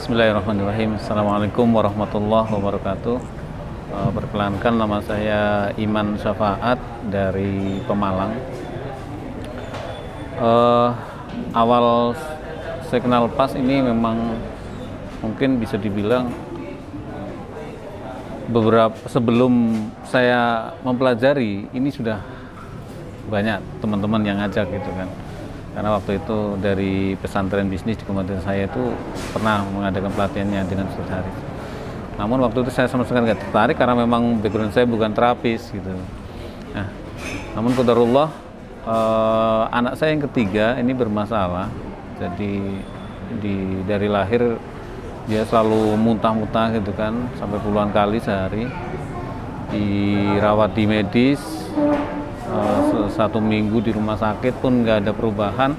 Bismillahirrahmanirrahim. Assalamualaikum warahmatullahi wabarakatuh. Perkenalkan, nama saya Iman Syafaat dari Pemalang. Awal saya kenal PAS ini memang mungkin bisa dibilang beberapa sebelum saya mempelajari ini sudah banyak teman-teman yang ngajak gitu kan. Karena waktu itu dari pesantren bisnis di kementerian saya itu pernah mengadakan pelatihannya dengan Ustaz Haris. Namun waktu itu saya sama sekali nggak tertarik karena memang background saya bukan terapis gitu. Nah, namun qadarullah anak saya yang ketiga ini bermasalah. Jadi dari lahir dia selalu muntah-muntah gitu kan, sampai puluhan kali sehari. Dirawat di medis. 1 minggu di rumah sakit pun nggak ada perubahan.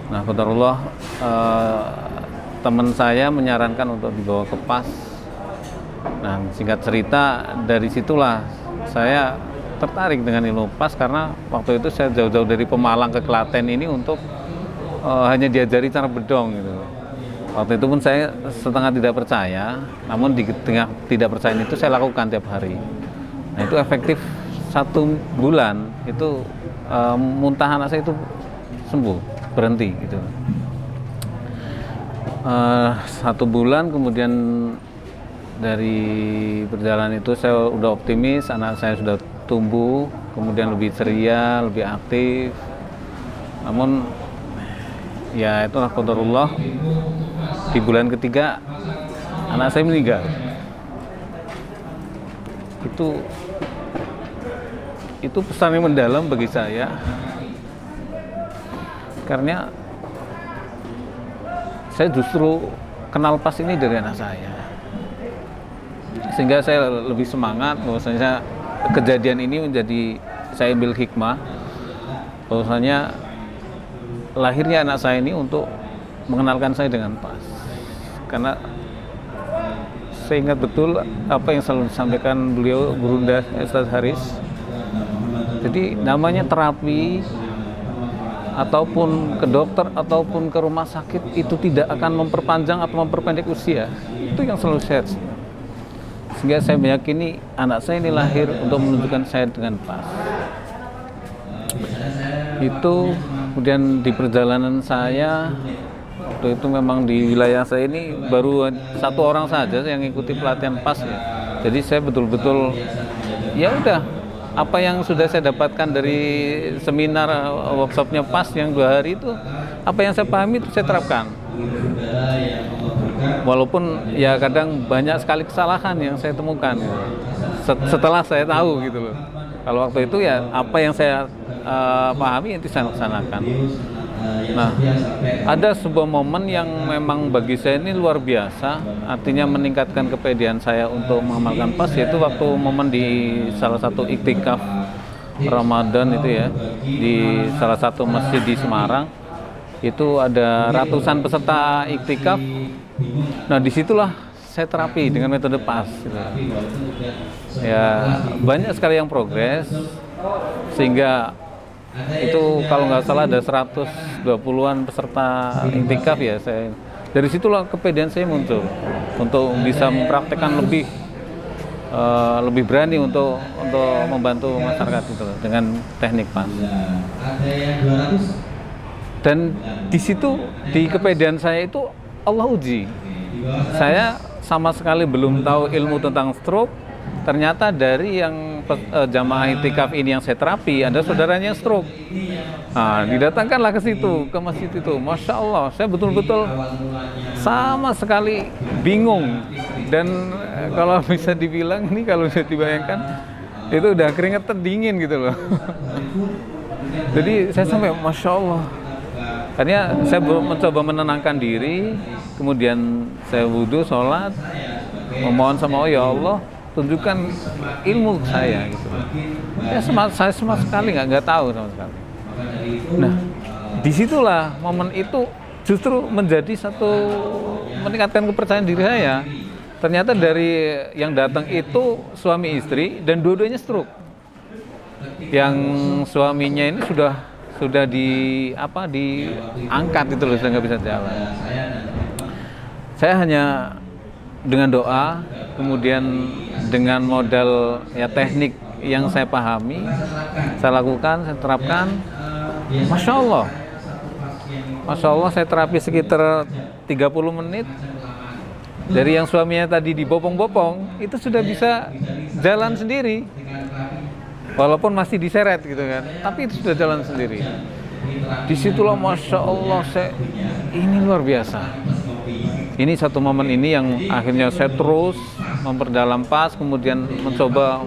Nah, qadarullah teman saya menyarankan untuk dibawa ke PAS. Nah, singkat cerita dari situlah saya tertarik dengan ilmu PAS karena waktu itu saya jauh-jauh dari Pemalang ke Klaten ini untuk hanya diajari cara bedong gitu. Waktu itu pun saya setengah tidak percaya, namun di tengah tidak percaya itu saya lakukan tiap hari. Nah, itu efektif 1 bulan itu muntah anak saya itu sembuh, berhenti gitu. 1 bulan kemudian dari perjalanan itu saya udah optimis, anak saya sudah tumbuh, kemudian lebih ceria, lebih aktif. Namun ya itulah qadarullah, di bulan ketiga anak saya meninggal. Itu pesan yang mendalam bagi saya, karena saya justru kenal PAS ini dari anak saya, sehingga saya lebih semangat bahwasanya kejadian ini menjadi saya ambil hikmah bahwasanya lahirnya anak saya ini untuk mengenalkan saya dengan PAS, karena saya ingat betul apa yang selalu disampaikan beliau, Gurunda Ustaz Haris. Jadi namanya terapi ataupun ke dokter ataupun ke rumah sakit itu tidak akan memperpanjang atau memperpendek usia. Itu yang selalu saya. Sehingga saya meyakini anak saya ini lahir untuk menunjukkan saya dengan PAS. Itu kemudian di perjalanan saya waktu itu memang di wilayah saya ini baru 1 orang saja yang mengikuti pelatihan PAS ya. Jadi saya betul-betul ya udah, apa yang sudah saya dapatkan dari seminar workshopnya PAS yang 2 hari itu, apa yang saya pahami itu saya terapkan. Walaupun ya kadang banyak sekali kesalahan yang saya temukan setelah saya tahu gitu loh. Kalau waktu itu ya apa yang saya pahami itu saya laksanakan. Nah, ada sebuah momen yang memang bagi saya ini luar biasa, artinya meningkatkan kepedean saya untuk mengamalkan PAS, yaitu waktu momen di salah satu iktikaf Ramadan itu ya, di salah satu masjid di Semarang. Itu ada ratusan peserta iktikaf. Nah, disitulah saya terapi dengan metode PAS gitu. Ya, banyak sekali yang progres, sehingga itu kalau nggak salah ada 120-an peserta iktikaf ya. Dari situlah kepedean saya muncul untuk bisa mempraktekkan lebih berani untuk membantu masyarakat itu dengan teknik PAS. Dan di situ, di kepedean saya itu Allah uji. Saya sama sekali belum tahu ilmu tentang stroke. Ternyata dari yang jamaah iktikaf ini yang saya terapi, ada saudaranya stroke. Nah, didatangkanlah ke situ, ke masjid itu. Masya Allah, saya betul-betul sama sekali bingung. Dan kalau bisa dibilang ini, kalau bisa dibayangkan, itu udah keringetan dingin gitu loh. Jadi saya sampai Masya Allah. Karena saya mencoba menenangkan diri, kemudian saya wudhu, sholat, memohon sama Allah, ya Allah, tunjukkan ilmu saya gitu. Ya saya sama sekali nggak tahu sama sekali. Nah, disitulah momen itu justru menjadi satu meningkatkan kepercayaan diri saya. Ternyata dari yang datang itu suami istri dan dua-duanya stroke. Yang suaminya ini sudah diangkat itu loh, sudah nggak bisa jalan. Saya hanya dengan doa, kemudian dengan modal ya teknik yang saya pahami, saya lakukan, saya terapkan. Masya Allah, saya terapi sekitar 30 menit. Dari yang suaminya tadi dibopong-bopong, itu sudah bisa jalan sendiri. Walaupun masih diseret gitu kan, tapi itu sudah jalan sendiri. Disitulah Masya Allah, ini luar biasa. Ini satu momen ini yang akhirnya saya terus memperdalam PAS, kemudian mencoba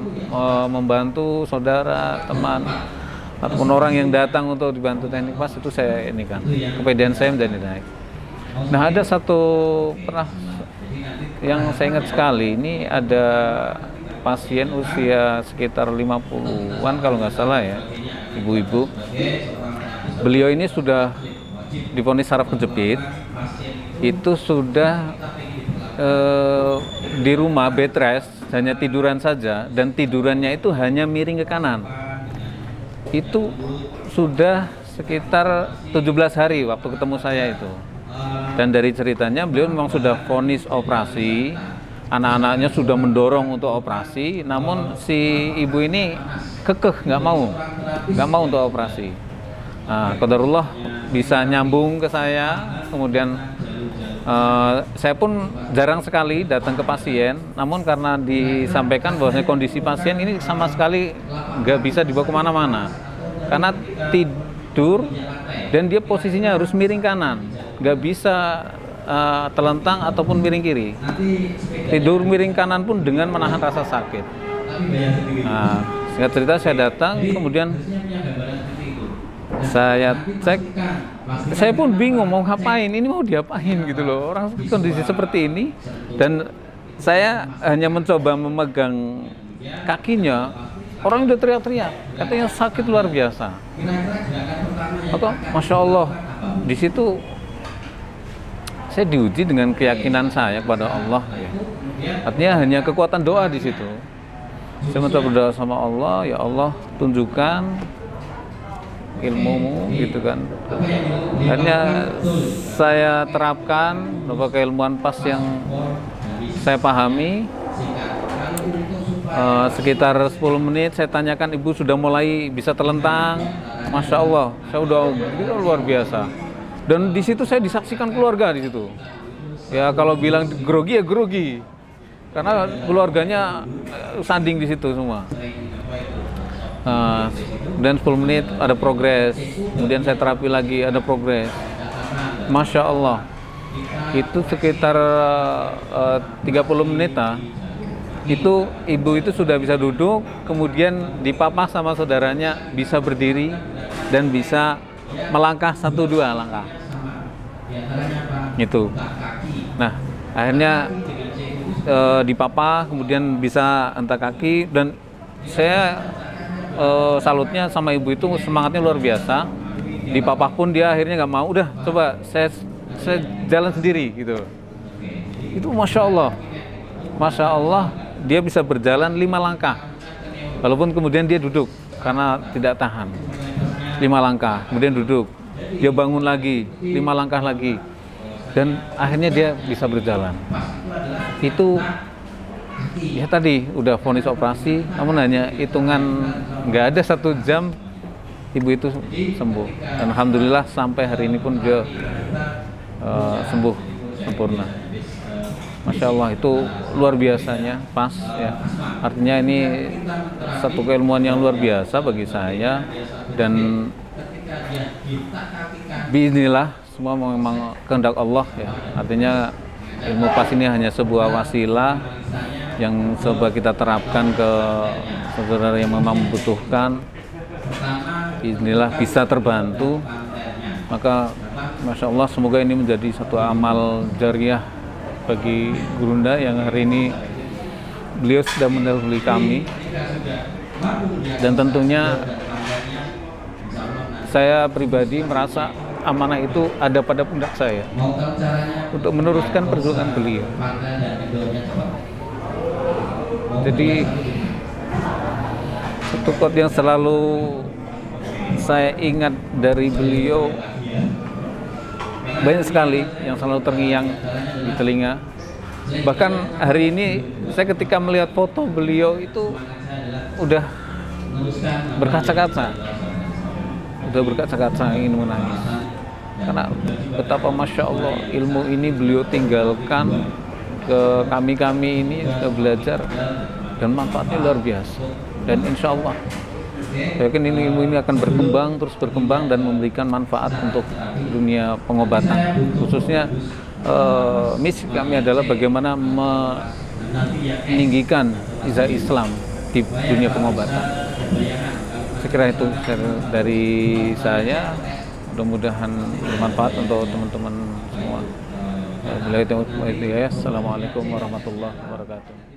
membantu saudara, teman, ataupun orang yang datang untuk dibantu teknik PAS, itu saya ini kan, kepedean saya menjadi naik. Nah, ada satu pernah yang saya ingat sekali, ini ada pasien usia sekitar 50-an kalau nggak salah ya, ibu-ibu. Beliau ini sudah divonis saraf kejepit, itu sudah di rumah bed rest, hanya tiduran saja, dan tidurannya itu hanya miring ke kanan. Itu sudah sekitar 17 hari waktu ketemu saya itu. Dan dari ceritanya beliau memang sudah vonis operasi, anak-anaknya sudah mendorong untuk operasi, namun si ibu ini kekeh nggak mau untuk operasi. Nah, qadarullah bisa nyambung ke saya, kemudian saya pun jarang sekali datang ke pasien, namun karena disampaikan bahwa kondisi pasien ini sama sekali nggak bisa dibawa kemana-mana, karena tidur dan dia posisinya harus miring kanan, nggak bisa telentang ataupun miring kiri. Tidur miring kanan pun dengan menahan rasa sakit. Nah, singkat cerita saya datang, kemudian saya cek, saya pun bingung mau ngapain, ini mau diapain gitu loh, orang kondisi seperti ini. Dan saya hanya mencoba memegang kakinya, orang udah teriak-teriak, katanya sakit luar biasa. Maka Masya Allah, di situ saya diuji dengan keyakinan saya kepada Allah. Artinya hanya kekuatan doa di situ. Saya mencoba berdoa sama Allah, ya Allah tunjukkan ilmumu gitu kan. Akhirnya saya terapkan beberapa keilmuan PAS yang saya pahami. Sekitar 10 menit saya tanyakan, ibu sudah mulai bisa telentang. Masya Allah, saya udah luar biasa. Dan di situ saya disaksikan keluarga di situ. Ya kalau bilang grogi ya grogi, karena keluarganya sanding di situ semua. Dan 10 menit ada progres, kemudian saya terapi lagi ada progres. Masya Allah, itu sekitar 30 menit itu ibu itu sudah bisa duduk, kemudian dipapah sama saudaranya, bisa berdiri dan bisa melangkah 1-2 langkah. Itu. Nah, akhirnya dipapah, kemudian bisa hentak kaki, dan saya salutnya sama ibu itu, semangatnya luar biasa. Dipapah pun dia akhirnya nggak mau, udah coba saya jalan sendiri gitu. Itu Masya Allah, dia bisa berjalan 5 langkah, walaupun kemudian dia duduk karena tidak tahan. 5 langkah, kemudian duduk, dia bangun lagi, 5 langkah lagi, dan akhirnya dia bisa berjalan. Itu ya tadi udah vonis operasi, namun hanya hitungan nggak ada 1 jam ibu itu sembuh. Dan alhamdulillah sampai hari ini pun dia sembuh sempurna. Masya Allah, itu luar biasanya PAS ya. Artinya ini satu keilmuan yang luar biasa bagi saya, dan biiznillah semua memang kehendak Allah ya. Artinya ilmu PAS ini hanya sebuah wasilah yang coba kita terapkan ke saudara yang memang membutuhkan. Biiznillah bisa terbantu. Maka Masya Allah, semoga ini menjadi satu amal jariah bagi Gurunda yang hari ini beliau sudah mendahului kami. Dan tentunya saya pribadi merasa amanah itu ada pada pundak saya untuk meneruskan perjuangan beliau. Jadi satu quote yang selalu saya ingat dari beliau, banyak sekali yang selalu terngiang di telinga. Bahkan hari ini saya ketika melihat foto beliau itu udah berkaca-kaca, ingin menangis. Karena betapa Masya Allah ilmu ini beliau tinggalkan ke kami ini sudah belajar dan manfaatnya luar biasa. Dan insya Allah saya yakin ilmu ini akan terus berkembang dan memberikan manfaat untuk dunia pengobatan. Khususnya misi kami adalah bagaimana meninggikan izah Islam di dunia pengobatan. Saya kira itu dari saya. Mudah-mudahan bermanfaat untuk teman-teman semua. Assalamualaikum warahmatullahi wabarakatuh.